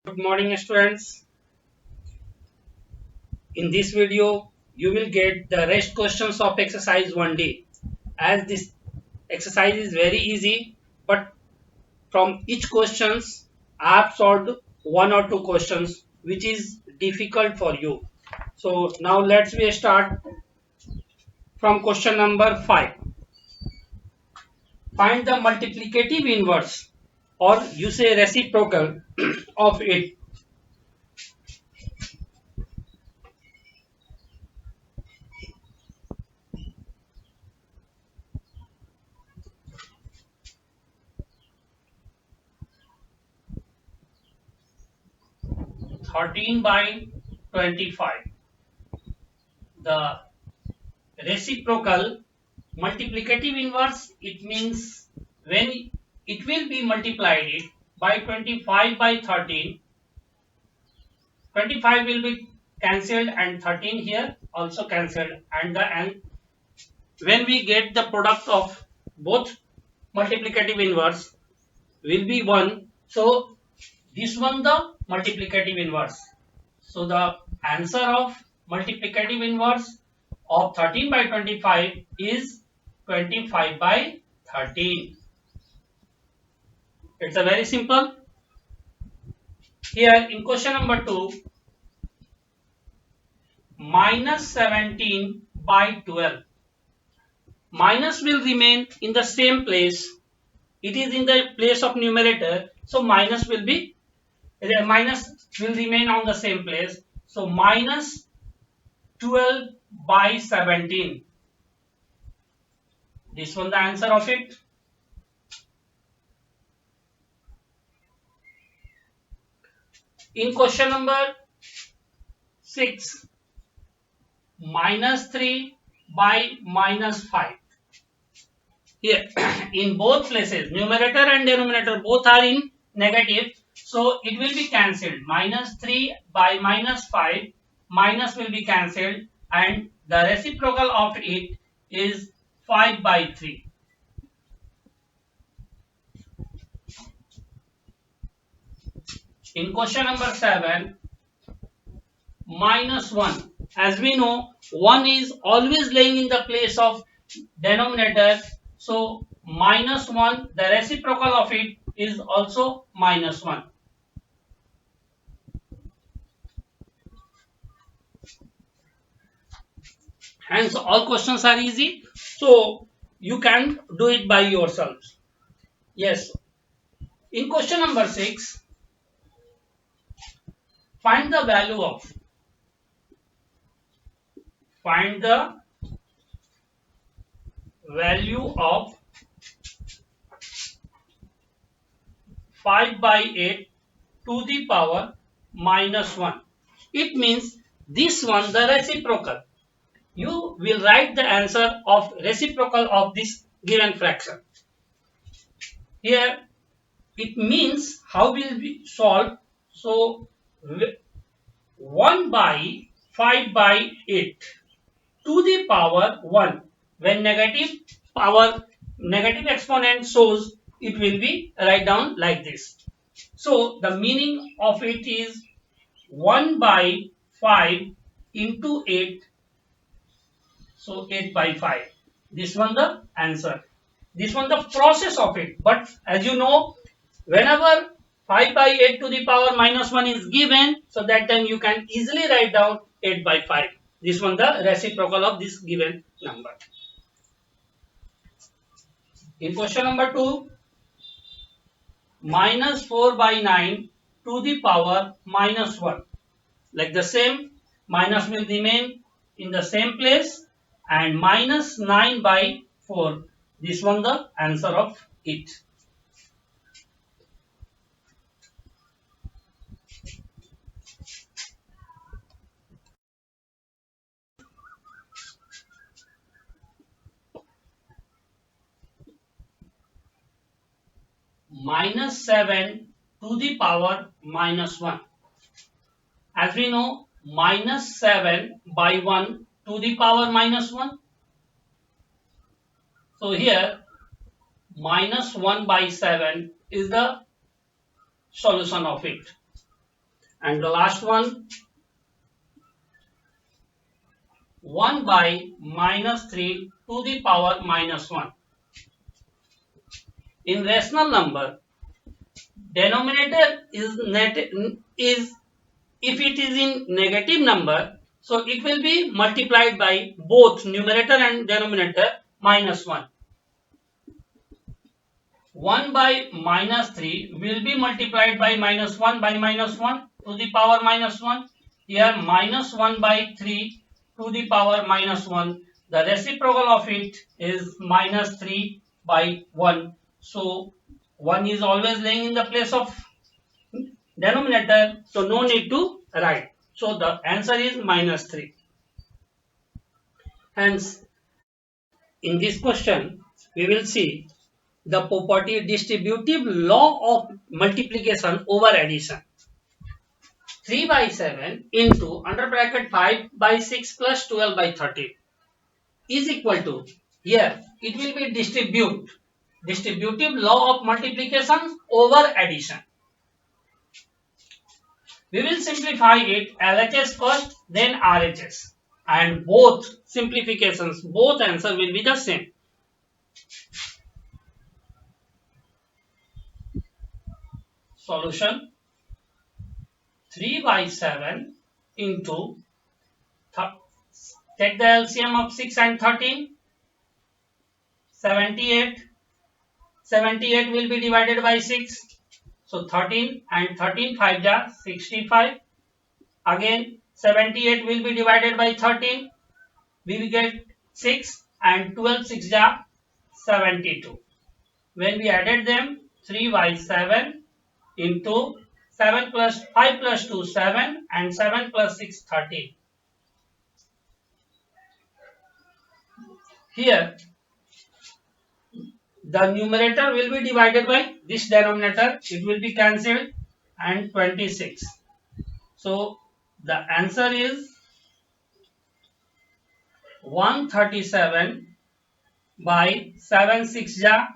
Good morning, students. In this video, you will get the rest questions of exercise 1D. As this exercise is very easy, but from each questions, I have solved one or two questions which is difficult for you. So now let's we start from question number 5. Find the multiplicative inverse or you say reciprocal of it. 13 by 25. The reciprocal multiplicative inverse, it means when it will be multiplied it by 25 by 13, 25 will be cancelled and 13 here also cancelled, and when we get the product of both multiplicative inverse will be 1. So this one the multiplicative inverse. So the answer of multiplicative inverse of 13 by 25 is 25 by 13. It's a very simple. Here in question number 2, minus 17 by 12. Minus will remain in the same place. It is in the place of numerator. So minus will remain on the same place. So minus 12 by 17. This one the answer of it. In question number 6, minus 3 by minus 5. Here in both places numerator and denominator both are in negative, so it will be cancelled. Minus 3 by minus 5, minus will be cancelled and the reciprocal of it is 5 by 3. In question number 7, minus 1. As we know, 1 is always laying in the place of denominator. So minus 1, the reciprocal of it is also minus 1. Hence all questions are easy. So you can do it by yourselves. Yes. In question number 6, find the value of find the value of 5 by 8 to the power minus 1. It means this one the reciprocal. You will write the answer of reciprocal of this given fraction. Here it means how will we solve? So 1 by 5 by 8 to the power 1. When negative exponent shows, it will be write down like this. So the meaning of it is 1 by 5 into 8. So 8 by 5. This one the answer. This one the process of it. But as you know, whenever 5 by 8 to the power minus 1 is given, so that time you can easily write down 8 by 5. This one the reciprocal of this given number. In question number 2, minus 4 by 9 to the power minus 1. Like the same, minus will remain in the same place and minus 9 by 4. This one the answer of it. Minus 7 to the power minus 1. As we know, minus 7 by 1 to the power minus 1. So here minus 1 by 7 is the solution of it. And the last one, 1 by minus 3 to the power minus 1. In rational number, denominator is if it is in negative number, so it will be multiplied by both numerator and denominator minus 1. 1 by minus 3 will be multiplied by minus 1 by minus 1 to the power minus 1. Here minus 1 by 3 to the power minus 1. The reciprocal of it is minus 3 by 1. So 1 is always laying in the place of denominator. So no need to write. So the answer is minus 3. Hence, in this question, we will see the property distributive law of multiplication over addition. 3 by 7 into under bracket 5 by 6 plus 12 by 13 is equal to, here it will be distributive law of multiplication over addition. We will simplify it LHS first, then RHS, and both simplifications, both answer will be the same. Solution: 3 by 7 into, take the LCM of 6 and 13, 78. 78 will be divided by 6. So 13 and 13 5 ja 65. Again 78 will be divided by 13. We will get 6 and 12 6 ja 72. When we added them, 3 by 7 into 7 plus 5 plus 2 7 and 7 plus 6 13. Here the numerator will be divided by this denominator, it will be cancelled, and 26. So the answer is 137 by 7 6 ja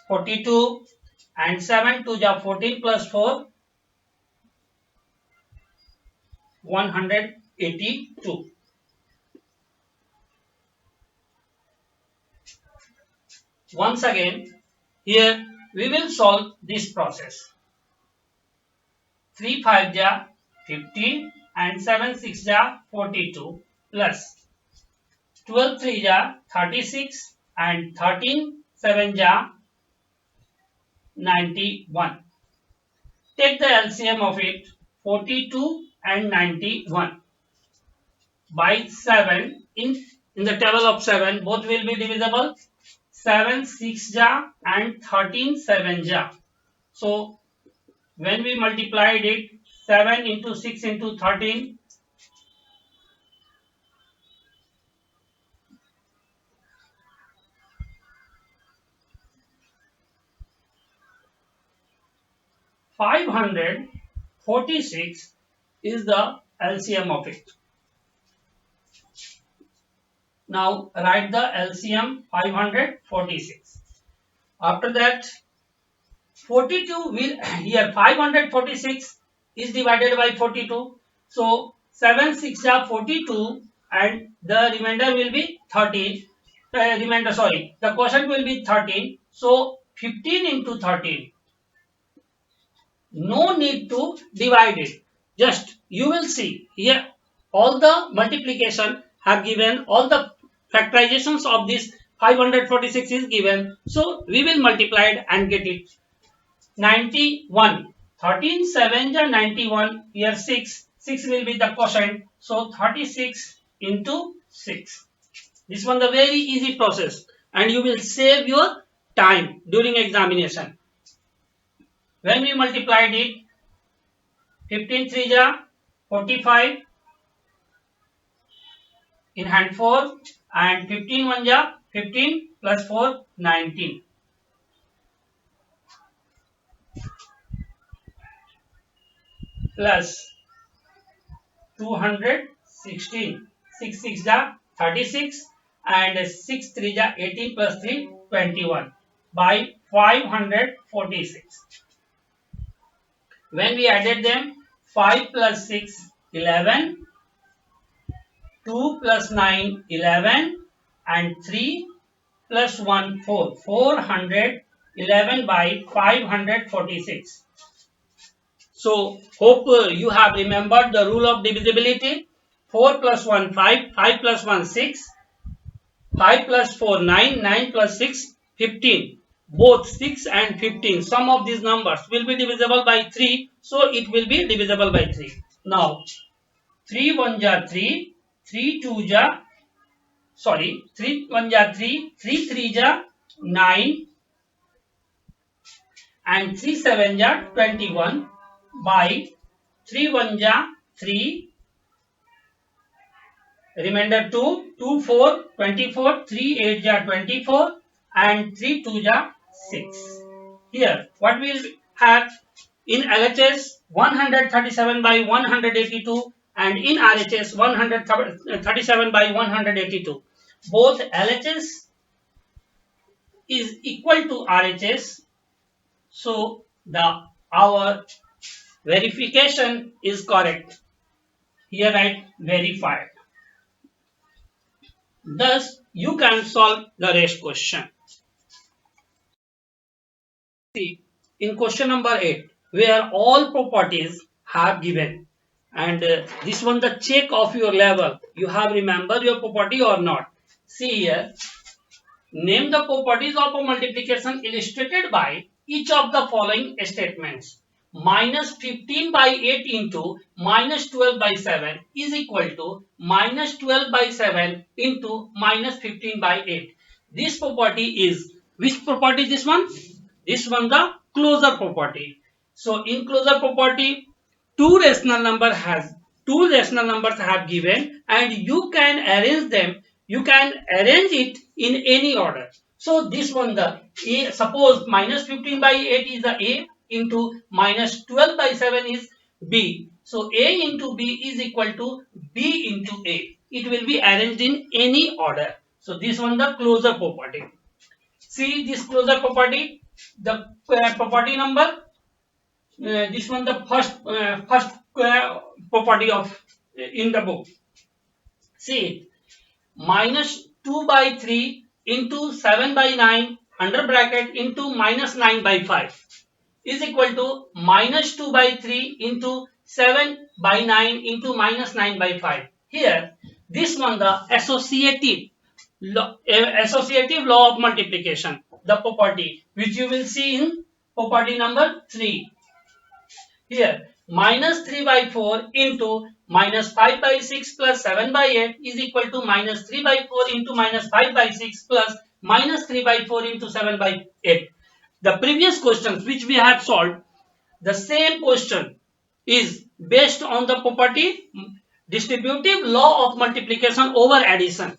42 and 7 2 ja 14 plus 4 182. Once again, here we will solve this process. 3 5 ja 15 and 7 6 ja 42 plus 12 3 ja 36 and 13 7 ja 91. Take the LCM of it, 42 and 91. By 7, in the table of 7, both will be divisible. 7 6 ja and 13 7 ja. So when we multiplied it, 7 into 6 into 13, 546 is the LCM of it. Now write the LCM 546. After that, 42 will, here 546 is divided by 42. So 7 6 are 42 and the remainder will be 13. The quotient will be 13. So 15 into 13. No need to divide it. Just you will see here all the multiplication have given, all the factorizations of this 546 is given. So we will multiply it and get it. 91. 13 7 are 91. Here 6. 6 will be the quotient. So 36 into 6. This one the very easy process and you will save your time during examination. When we multiplied it, 15 3 ja 45 in hand 4 and 15 1 ja 15 plus 4 19. Plus 216. 6 6 ja 36 and 6 3 ja 18 plus 3 21 by 546. When we added them, 5 plus 6, 11, 2 plus 9, 11, and 3 plus 1, 4. 411 by 546. So, hope you have remembered the rule of divisibility. 4 plus 1, 5, 5 plus 1, 6, 5 plus 4, 9, 9 plus 6, 15. Both 6 and 15, sum of these numbers will be divisible by 3. So, it will be divisible by 3. Now, 3 1 ja 3, 3 2 ja, sorry, 3 1 ja 3, 3 3 ja 9, and 3 7 ja 21 by 3 1 ja 3, remainder 2, 2 4, 24, 3 8 ja 24, and 3 2 ja 6. Here, what we will have in LHS 137 by 182 and in RHS 137 by 182. Both LHS is equal to RHS, so the our verification is correct. Here write verified. Thus, you can solve the rest question. See, in question number 8, where all properties have given, and this one the check of your level, you have remembered your property or not. See here, name the properties of a multiplication illustrated by each of the following statements. Minus 15 by 8 into minus 12 by 7 is equal to minus 12 by 7 into minus 15 by 8. This property is, which property is this one? This one the closure property. So in closure property, two rational numbers have given, and you can arrange them, you can arrange it in any order. So this one the a, suppose minus 15 by 8 is the a into minus 12 by 7 is b. So a into b is equal to b into a. It will be arranged in any order. So this one the closure property. See this closure property, the property number, this one the first property of in the book. See, minus 2 by 3 into 7 by 9 under bracket into minus 9 by 5 is equal to minus 2 by 3 into 7 by 9 into minus 9 by 5. Here, this one the associative law of multiplication, the property which you will see in property number 3. Here, minus 3 by 4 into minus 5 by 6 plus 7 by 8 is equal to minus 3 by 4 into minus 5 by 6 plus minus 3 by 4 into 7 by 8. The previous questions which we have solved, the same question is based on the property distributive law of multiplication over addition.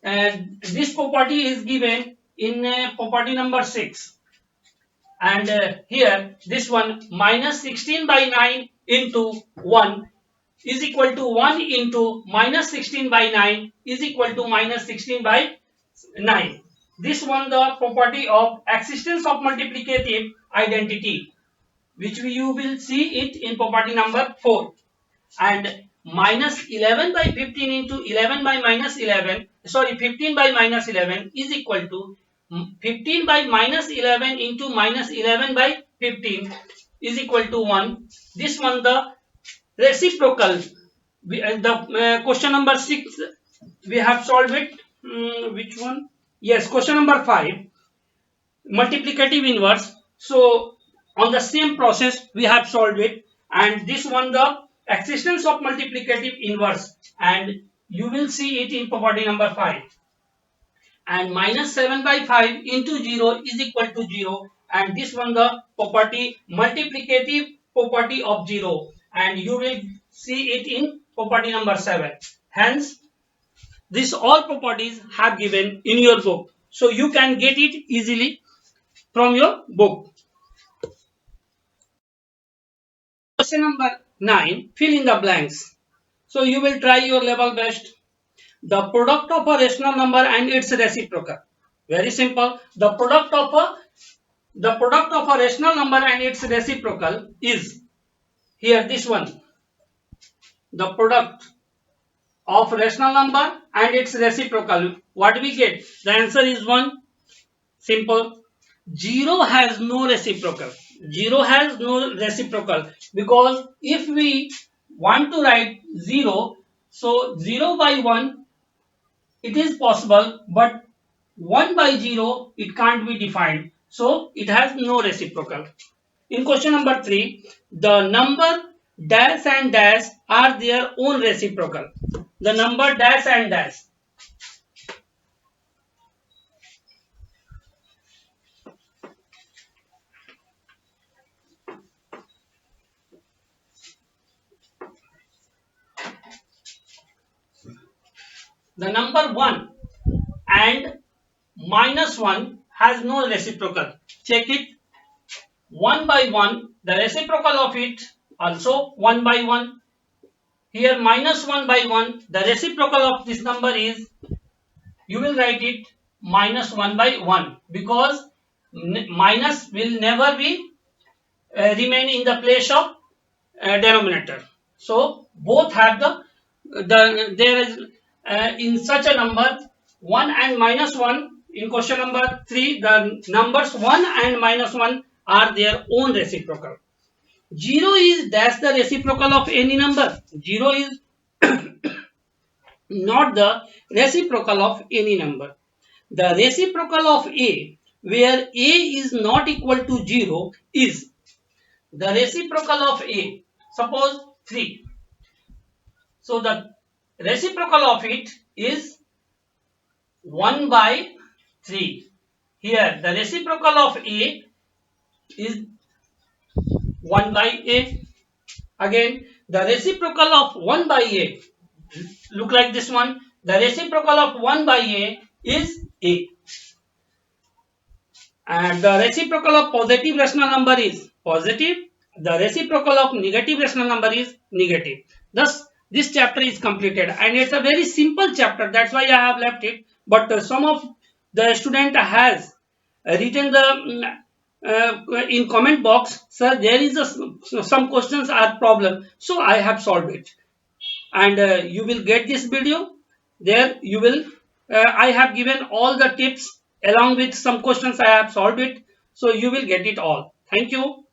And this property is given in property number 6. And here this one minus 16 by 9 into 1 is equal to 1 into minus 16 by 9 is equal to minus 16 by 9. This one the property of existence of multiplicative identity, which you will see it in property number 4. And minus 11 by 15 into 11 by minus 11, sorry, 15 by minus 11 is equal to 15 by minus 11 into minus 11 by 15 is equal to 1. This one the reciprocal. The question number 6 we have solved it. Which one? Yes, question number 5, multiplicative inverse. So on the same process we have solved it, and this one the existence of multiplicative inverse, and you will see it in property number 5. And minus 7 by 5 into 0 is equal to 0, and this one the property multiplicative property of 0, and you will see it in property number 7. Hence these all properties have given in your book, so you can get it easily from your book. Question number 9, fill in the blanks. So you will try your level best. The product of a rational number and its reciprocal. Very simple. The product of a rational number and its reciprocal is here this one, the product of rational number and its reciprocal, what we get? The answer is 1. Simple. 0 has no reciprocal. 0 has no reciprocal, because if we want to write 0, so 0 by 1 it is possible, but 1 by 0 it can't be defined. So it has no reciprocal. In question number 3, the number dash and dash are their own reciprocal. The number dash and dash. The number 1 and minus 1 has no reciprocal. Check it. 1 by 1, the reciprocal of it also 1 by 1. Here minus 1 by 1, the reciprocal of this number is, you will write it minus 1 by 1, because minus will never be remain in the place of denominator. So both have there is in such a number 1 and minus 1. In question number 3, the numbers 1 and minus 1 are their own reciprocal. 0 is dash the reciprocal of any number. 0 is not the reciprocal of any number. The reciprocal of a, where a is not equal to 0, is the reciprocal of a. Suppose 3. So the reciprocal of it is 1 by 3. Here the reciprocal of a is 1 by a. Again, the reciprocal of 1 by a, look like this one. The reciprocal of 1 by a is a. And the reciprocal of positive rational number is positive. The reciprocal of negative rational number is negative. Thus, this chapter is completed, and it's a very simple chapter. That's why I have left it. But some of the student has written the in comment box, sir, there is some questions are problem. So I have solved it, and you will get this video. There you will. I have given all the tips along with some questions. I have solved it, so you will get it all. Thank you.